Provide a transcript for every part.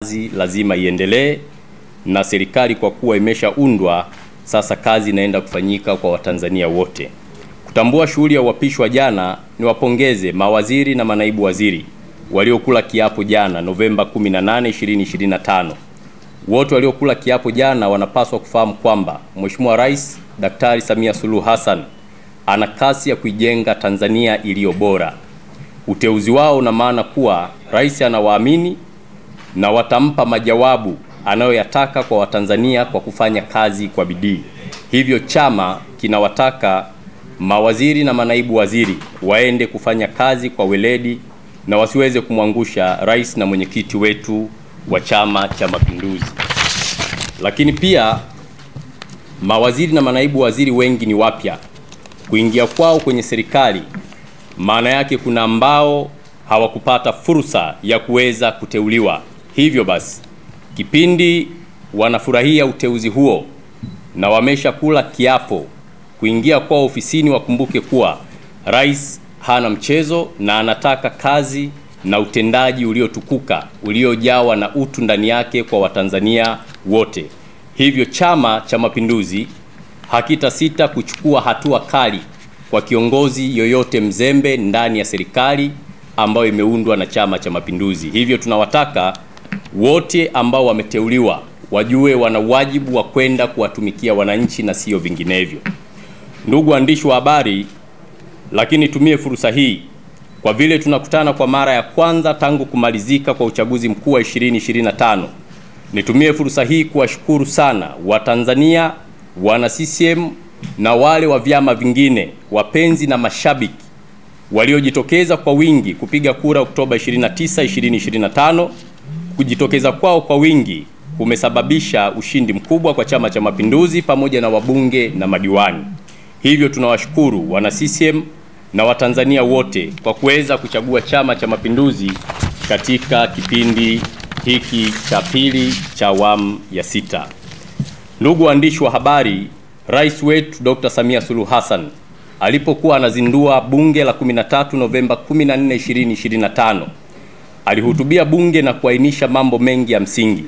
Kazi lazima iendelee, na serikali kwa kuwa imeshaundwa sasa, kazi inaenda kufanyika kwa Watanzania wote. Kutambua shughuli ya uapishwa jana, ni wapongeze mawaziri na manaibu waziri waliokula kiapo jana Novemba 18, 2025. Wote waliokula kiapo jana wanapaswa kufahamu kwamba Mheshimiwa Rais Daktari Samia Suluhu Hassan ana kasi ya kuijenga Tanzania iliyo bora. Uteuzi wao una maana kuwa rais anawaamini na watampa majawabu anayoyataka kwa Watanzania kwa kufanya kazi kwa bidii. Hivyo chama kinawataka mawaziri na manaibu waziri waende kufanya kazi kwa weledi na wasiweze kumwangusha rais na mwenyekiti wetu wa Chama cha Mapinduzi. Lakini pia mawaziri na manaibu waziri wengi ni wapya. Kuingia kwao kwenye serikali maana yake kuna ambao hawakupata fursa ya kuweza kuteuliwa. Hivyo basi, kipindi wanafurahia uteuzi huo na wamesha kula kiapo kuingia kwa ofisini, wakumbuke kuwa rais hana mchezo na anataka kazi na utendaji uliotukuka, uliojawa na utu ndani yake kwa Watanzania wote. Hivyo Chama cha Mapinduzi hakitasita kuchukua hatua kali kwa kiongozi yoyote mzembe ndani ya serikali ambayo imeundwa na Chama cha Mapinduzi. Hivyo tunawataka wote ambao wameteuliwa wajue wana wajibu wa kwenda kuwatumikia wananchi na sio vinginevyo. Ndugu waandishi wa habari, lakini tumie fursa hii kwa vile tunakutana kwa mara ya kwanza tangu kumalizika kwa uchaguzi mkuu wa 2025. Nitumie fursa hii kuwashukuru sana Watanzania, wana CCM na wale wa vyama vingine, wapenzi na mashabiki waliojitokeza kwa wingi kupiga kura Oktoba 29, 2025. Kujitokeza kwao kwa wingi kumesababisha ushindi mkubwa kwa Chama cha Mapinduzi pamoja na wabunge na madiwani. Hivyo tunawashukuru wana CCM na Watanzania wote kwa kuweza kuchagua Chama cha Mapinduzi katika kipindi hiki cha pili cha awamu ya 6. Ndugu waandishi wa habari, Rais wetu Dr. Samia Suluhu Hassan alipokuwa anazindua bunge la 13 Novemba 14, 2025, alihutubia bunge na kuainisha mambo mengi ya msingi.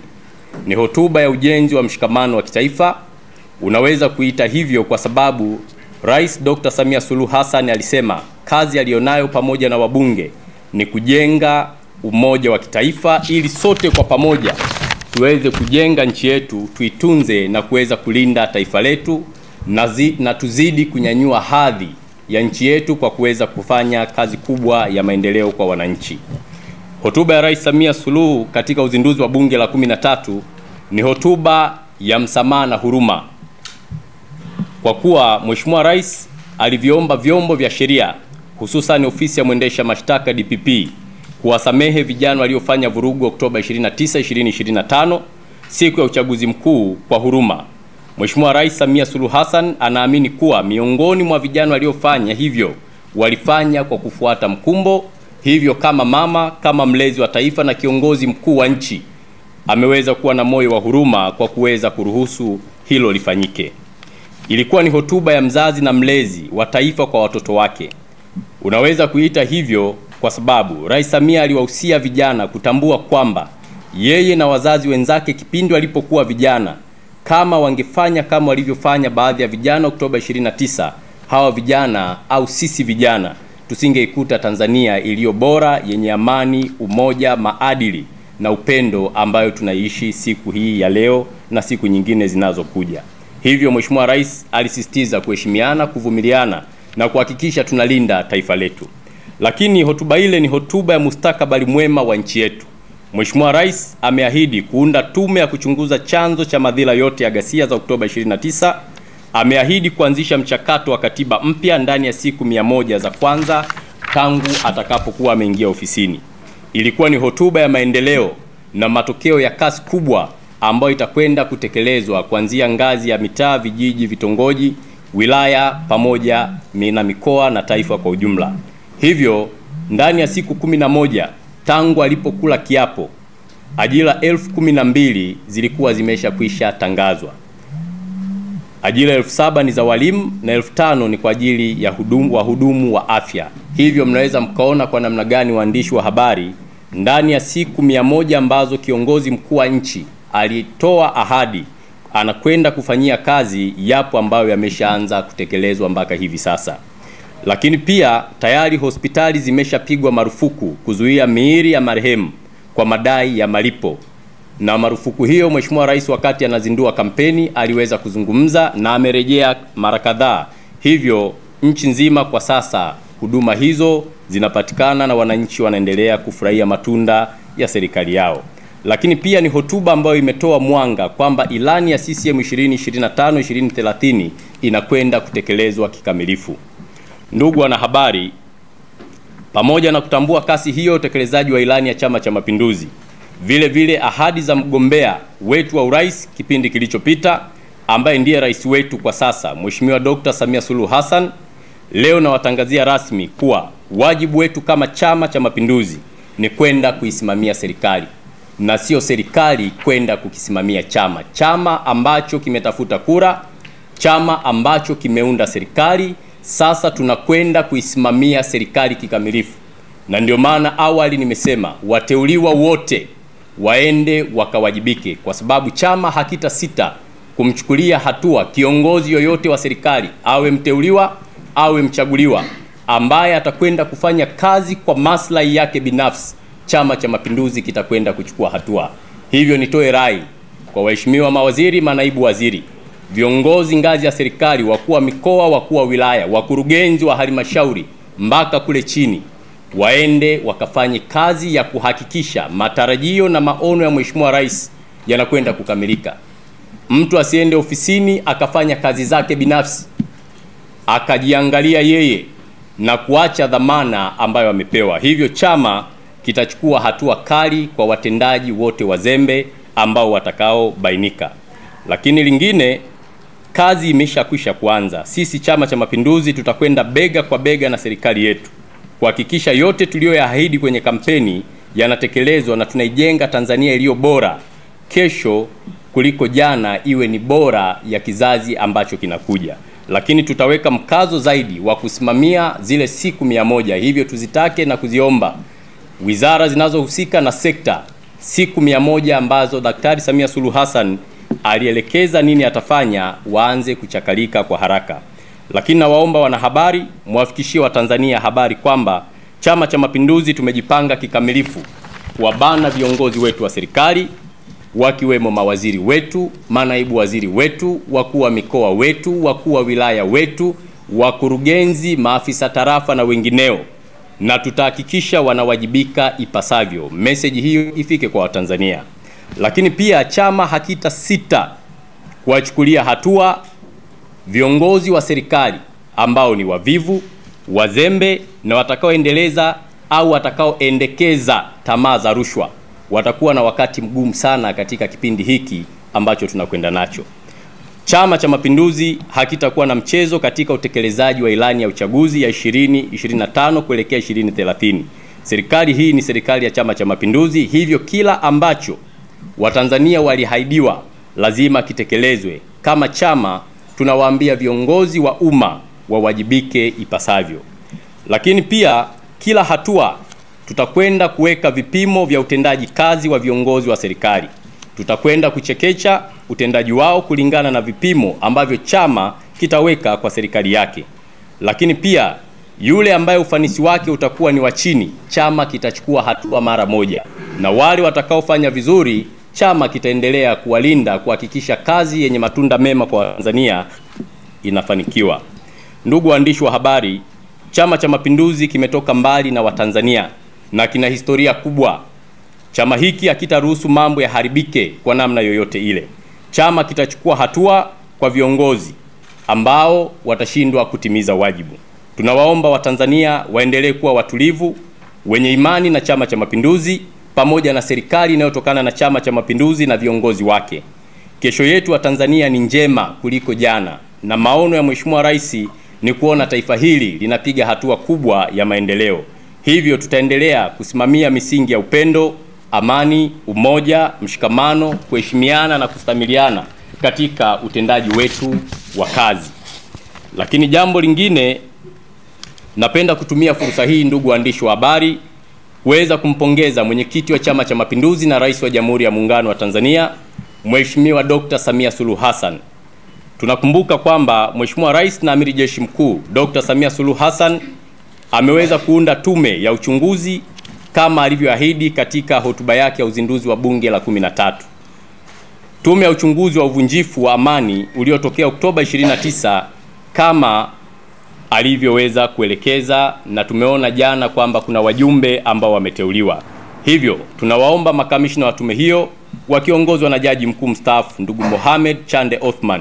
Ni hotuba ya ujenzi wa mshikamano wa kitaifa. Unaweza kuita hivyo kwa sababu Rais Dr. Samia Suluhu Hassan alisema kazi alionayo pamoja na wabunge ni kujenga umoja wa kitaifa ili sote kwa pamoja tuweze kujenga nchi yetu, tuitunze na kuweza kulinda taifa letu na tuzidi kunyanyua hadhi ya nchi yetu kwa kuweza kufanya kazi kubwa ya maendeleo kwa wananchi. Hotuba ya Rais Samia Suluhu katika uzinduzi wa bunge la 13 ni hotuba ya msamaha na huruma, kwa kuwa Mheshimiwa Rais aliviomba vyombo vya sheria hususan ofisi ya mwendesha mashtaka DPP kuwasamehe vijana waliofanya vurugu Oktoba 29, 2025, siku ya uchaguzi mkuu kwa huruma. Mheshimiwa Rais Samia Suluhu Hassan anaamini kuwa miongoni mwa vijana waliofanya hivyo walifanya kwa kufuata mkumbo. Hivyo kama mama, kama mlezi wa taifa na kiongozi mkuu wa nchi, ameweza kuwa na moyo wa huruma kwa kuweza kuruhusu hilo lifanyike. Ilikuwa ni hotuba ya mzazi na mlezi wa taifa kwa watoto wake. Unaweza kuita hivyo kwa sababu Rais Samia aliwahusia vijana kutambua kwamba yeye na wazazi wenzake kipindi walipokuwa vijana, kama wangefanya kama walivyofanya baadhi ya vijana Oktoba 29, hawa vijana au sisi vijana tusingeikuta Tanzania iliyo bora, yenye amani, umoja, maadili na upendo ambayo tunaishi siku hii ya leo na siku nyingine zinazokuja. Hivyo Mheshimiwa Rais alisisitiza kuheshimiana, kuvumiliana na kuhakikisha tunalinda taifa letu. Lakini hotuba ile ni hotuba ya mustakabali mwema wa nchi yetu. Mheshimiwa Rais ameahidi kuunda tume ya kuchunguza chanzo cha madhila yote ya ghasia za Oktoba 29. Ameahidi kuanzisha mchakato wa katiba mpya ndani ya siku 100 za kwanza tangu atakapokuwa ameingia ofisini. Ilikuwa ni hotuba ya maendeleo na matokeo ya kasi kubwa ambayo itakwenda kutekelezwa kuanzia ngazi ya mitaa, vijiji, vitongoji, wilaya pamoja na mikoa na taifa kwa ujumla. Hivyo ndani ya siku 11 tangu alipokula kiapo, ajira 12,000 zilikuwa zimeshakwisha tangazwa. Ajira 7,000 ni za walimu na 5,000 ni kwa ajili ya wahudumu wa afya. Hivyo mnaweza mkaona kwa namna gani waandishi wa habari ndani ya siku 100 ambazo kiongozi mkuu wa nchi alitoa ahadi anakwenda kufanyia kazi, yapo ambayo yameshaanza kutekelezwa mpaka hivi sasa. Lakini pia tayari hospitali zimeshapigwa marufuku kuzuia miili ya marehemu kwa madai ya malipo. Na marufuku hiyo Mheshimiwa Rais wakati anazindua kampeni aliweza kuzungumza na amerejea mara kadhaa. Hivyo nchi nzima kwa sasa huduma hizo zinapatikana na wananchi wanaendelea kufurahia matunda ya serikali yao. Lakini pia ni hotuba ambayo imetoa mwanga kwamba ilani ya CCM 2025-2030 inakwenda kutekelezwa kikamilifu. Ndugu wanahabari, pamoja na kutambua kasi hiyo utekelezaji wa ilani ya Chama cha Mapinduzi, vile vile ahadi za mgombea wetu wa urais kipindi kilichopita ambaye ndiye rais wetu kwa sasa, Mheshimiwa Dr. Samia Suluhu Hassan, leo na watangazia rasmi kuwa wajibu wetu kama Chama cha Mapinduzi ni kwenda kuisimamia serikali na sio serikali kwenda kukisimamia chama. Chama ambacho kimetafuta kura, chama ambacho kimeunda serikali, sasa tunakwenda kuisimamia serikali kikamilifu. Na ndio maana awali nimesema wateuliwa wote waende wakawajibike, kwa sababu chama hakita sita kumchukulia hatua kiongozi yoyote wa serikali, awe mteuliwa awe mchaguliwa, ambaye atakwenda kufanya kazi kwa maslahi yake binafsi. Chama cha Mapinduzi kitakwenda kuchukua hatua. Hivyo nitoe rai kwa waheshimiwa mawaziri, manaibu waziri, viongozi ngazi ya serikali, wakuu wa mikoa, wakuu wa wilaya, wakurugenzi wa halmashauri mpaka kule chini, waende wakafanye kazi ya kuhakikisha matarajio na maono ya Mheshimiwa Rais yanakwenda kukamilika. Mtu asiende ofisini akafanya kazi zake binafsi, akajiangalia yeye na kuacha dhamana ambayo amepewa. Hivyo chama kitachukua hatua kali kwa watendaji wote wazembe ambao watakao bainika. Lakini lingine, kazi imeshakwisha kuanza. Sisi Chama cha Mapinduzi tutakwenda bega kwa bega na serikali yetu kuhakikisha yote tuliyoyaahidi kwenye kampeni yanatekelezwa na tunaijenga Tanzania iliyo bora kesho kuliko jana, iwe ni bora ya kizazi ambacho kinakuja. Lakini tutaweka mkazo zaidi wa kusimamia zile siku 100. Hivyo tuzitake na kuziomba wizara zinazohusika na sekta siku 100 ambazo Daktari Samia Suluhu Hassan alielekeza nini atafanya, waanze kuchakalika kwa haraka. Lakini nawaomba wanahabari muwafikishie Watanzania habari kwamba Chama cha Mapinduzi tumejipanga kikamilifu kuwabana viongozi wetu wa serikali, wakiwemo mawaziri wetu, manaibu waziri wetu, wakuu wa mikoa wetu, wakuu wa wilaya wetu, wakurugenzi, maafisa tarafa na wengineo, na tutahakikisha wanawajibika ipasavyo. Message hiyo ifike kwa Watanzania. Lakini pia chama hakita sita kuwachukulia hatua viongozi wa serikali ambao ni wavivu, wazembe na watakaoendeleza au watakaoendekeza tamaa za rushwa. Watakuwa na wakati mgumu sana katika kipindi hiki ambacho tunakwenda nacho. Chama cha Mapinduzi hakitakuwa na mchezo katika utekelezaji wa ilani ya uchaguzi ya 2025 kuelekea 2030. Serikali hii ni serikali ya Chama cha Mapinduzi, hivyo kila ambacho Watanzania walihaidiwa lazima kitekelezwe. Kama chama tunawaambia viongozi wa umma wawajibike ipasavyo. Lakini pia kila hatua tutakwenda kuweka vipimo vya utendaji kazi wa viongozi wa serikali. Tutakwenda kuchekecha utendaji wao kulingana na vipimo ambavyo chama kitaweka kwa serikali yake. Lakini pia yule ambaye ufanisi wake utakuwa ni wa chini, chama kitachukua hatua mara moja. Na wale watakaofanya vizuri, chama kitaendelea kuwalinda, kuhakikisha kazi yenye matunda mema kwa Tanzania inafanikiwa. Ndugu waandishi wa habari, Chama cha Mapinduzi kimetoka mbali na Watanzania na kina historia kubwa. Chama hiki hakitaruhusu mambo yaharibike kwa namna yoyote ile. Chama kitachukua hatua kwa viongozi ambao watashindwa kutimiza wajibu. Tunawaomba Watanzania waendelee kuwa watulivu, wenye imani na Chama cha Mapinduzi pamoja na serikali inayotokana na Chama cha Mapinduzi na viongozi wake. Kesho yetu wa Tanzania ni njema kuliko jana, na maono ya Mheshimiwa Rais ni kuona taifa hili linapiga hatua kubwa ya maendeleo. Hivyo tutaendelea kusimamia misingi ya upendo, amani, umoja, mshikamano, kuheshimiana na kustamiliana katika utendaji wetu wa kazi. Lakini jambo lingine, napenda kutumia fursa hii ndugu waandishi wa habari kuweza kumpongeza mwenyekiti wa Chama cha Mapinduzi na Rais wa Jamhuri ya Muungano wa Tanzania, Mheshimiwa Dr. Samia Suluhu Hassan. Tunakumbuka kwamba Mheshimiwa Rais na Amiri Jeshi Mkuu Dr. Samia Suluhu Hassan ameweza kuunda tume ya uchunguzi kama alivyoahidi katika hotuba yake ya uzinduzi wa Bunge la 13. Tume ya uchunguzi wa uvunjifu wa amani uliotokea Oktoba 29 kama alivyoweza kuelekeza, na tumeona jana kwamba kuna wajumbe ambao wameteuliwa. Hivyo tunawaomba makamishna wa tume hiyo wakiongozwa na Jaji Mkuu mstaafu ndugu Mohamed Chande Othman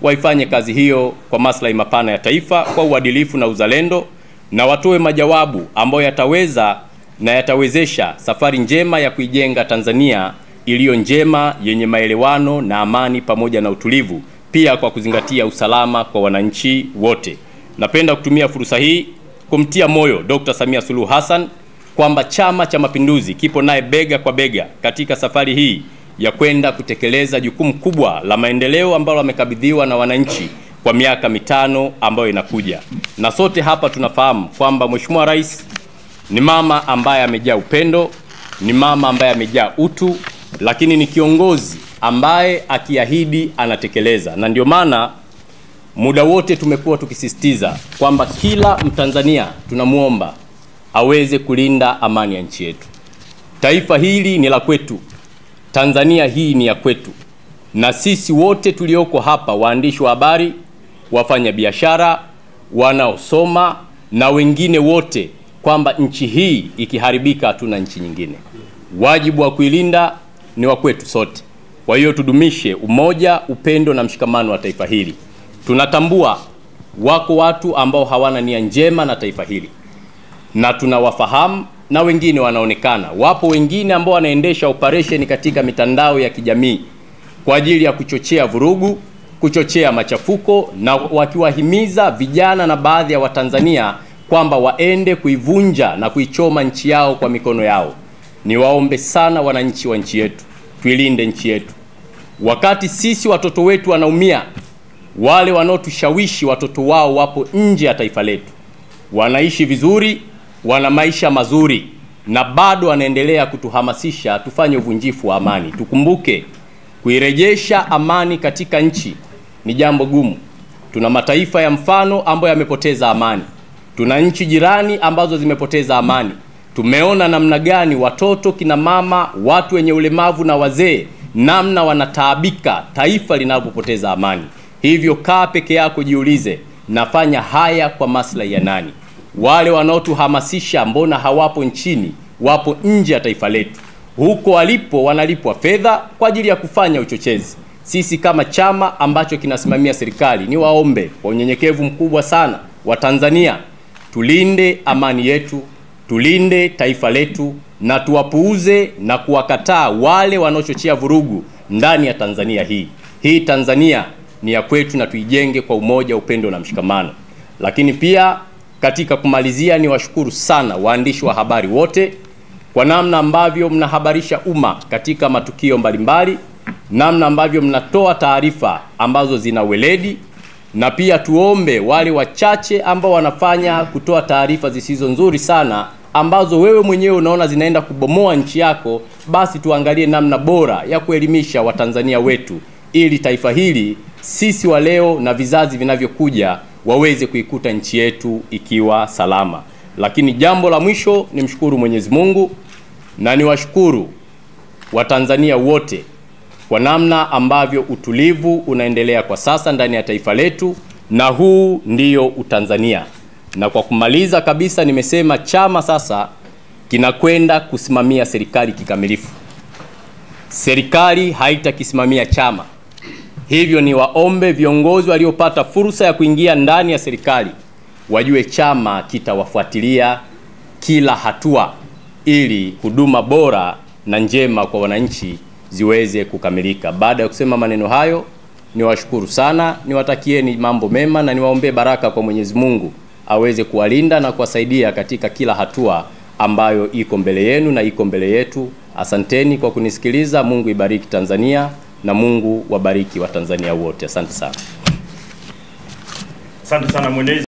waifanye kazi hiyo kwa maslahi mapana ya taifa kwa uadilifu na uzalendo, na watoe majawabu ambayo yataweza na yatawezesha safari njema ya kuijenga Tanzania iliyo njema, yenye maelewano na amani pamoja na utulivu, pia kwa kuzingatia usalama kwa wananchi wote. Napenda kutumia fursa hii kumtia moyo Dr. Samia Suluhu Hassan kwamba Chama cha Mapinduzi kipo naye bega kwa bega katika safari hii ya kwenda kutekeleza jukumu kubwa la maendeleo ambalo amekabidhiwa na wananchi kwa miaka 5 ambayo inakuja. Na sote hapa tunafahamu kwamba Mheshimiwa Rais ni mama ambaye amejaa upendo, ni mama ambaye amejaa utu, lakini ni kiongozi ambaye akiahidi anatekeleza. Na ndio maana muda wote tumekuwa tukisisitiza kwamba kila Mtanzania tunamuomba aweze kulinda amani ya nchi yetu. Taifa hili ni la kwetu. Tanzania hii ni ya kwetu. Na sisi wote tulioko hapa, waandishi wa habari, wafanya biashara, wanaosoma na wengine wote, kwamba nchi hii ikiharibika hatuna nchi nyingine. Wajibu wa kuilinda ni wa kwetu sote. Kwa hiyo tudumishe umoja, upendo na mshikamano wa taifa hili. Tunatambua wako watu ambao hawana nia njema na taifa hili, na tunawafahamu, na wengine wanaonekana. Wapo wengine ambao wanaendesha operation katika mitandao ya kijamii kwa ajili ya kuchochea vurugu, kuchochea machafuko, na wakiwahimiza vijana na baadhi ya Watanzania kwamba waende kuivunja na kuichoma nchi yao kwa mikono yao. Niwaombe sana wananchi wa nchi yetu, tuilinde nchi yetu. Wakati sisi watoto wetu wanaumia, wale wanaotushawishi watoto wao wapo nje ya taifa letu, wanaishi vizuri, wana maisha mazuri, na bado wanaendelea kutuhamasisha tufanye uvunjifu wa amani. Tukumbuke kuirejesha amani katika nchi ni jambo gumu. Tuna mataifa ya mfano ambayo yamepoteza amani. Tuna nchi jirani ambazo zimepoteza amani. Tumeona namna gani watoto, kina mama, watu wenye ulemavu na wazee namna wanataabika taifa linapopoteza amani. Hivyo kaa peke yako, jiulize, nafanya haya kwa maslahi ya nani? Wale wanaotuhamasisha mbona hawapo nchini, wapo nje ya taifa letu. Huko walipo wanalipwa fedha kwa ajili ya kufanya uchochezi. Sisi kama chama ambacho kinasimamia serikali, ni waombe kwa unyenyekevu mkubwa sana wa Tanzania, tulinde amani yetu, tulinde taifa letu, na tuwapuuze na kuwakataa wale wanaochochea vurugu ndani ya Tanzania hii. Hii Tanzania ni ya kwetu, na tuijenge kwa umoja, upendo na mshikamano. Lakini pia katika kumalizia, ni washukuru sana waandishi wa habari wote kwa namna ambavyo mnahabarisha umma katika matukio mbalimbali, namna ambavyo mnatoa taarifa ambazo zina weledi, na pia tuombe wale wachache ambao wanafanya kutoa taarifa zisizo nzuri sana, ambazo wewe mwenyewe unaona zinaenda kubomoa nchi yako, basi tuangalie namna bora ya kuelimisha Watanzania wetu, ili taifa hili sisi wa leo na vizazi vinavyokuja waweze kuikuta nchi yetu ikiwa salama. Lakini jambo la mwisho, ni mshukuru Mwenyezi Mungu na niwashukuru Watanzania wote kwa namna ambavyo utulivu unaendelea kwa sasa ndani ya taifa letu, na huu ndiyo Utanzania. Na kwa kumaliza kabisa, nimesema chama sasa kinakwenda kusimamia serikali kikamilifu. Serikali haitakisimamia chama. Hivyo ni waombe viongozi waliopata fursa ya kuingia ndani ya serikali wajue chama kitawafuatilia kila hatua, ili huduma bora na njema kwa wananchi ziweze kukamilika. Baada ya kusema maneno hayo, niwashukuru sana, niwatakieni mambo mema, na niwaombe baraka kwa Mwenyezi Mungu aweze kuwalinda na kuwasaidia katika kila hatua ambayo iko mbele yenu na iko mbele yetu. Asanteni kwa kunisikiliza. Mungu ibariki Tanzania na Mungu wabariki Watanzania wote. Asante sana. Asante sana mwenezi.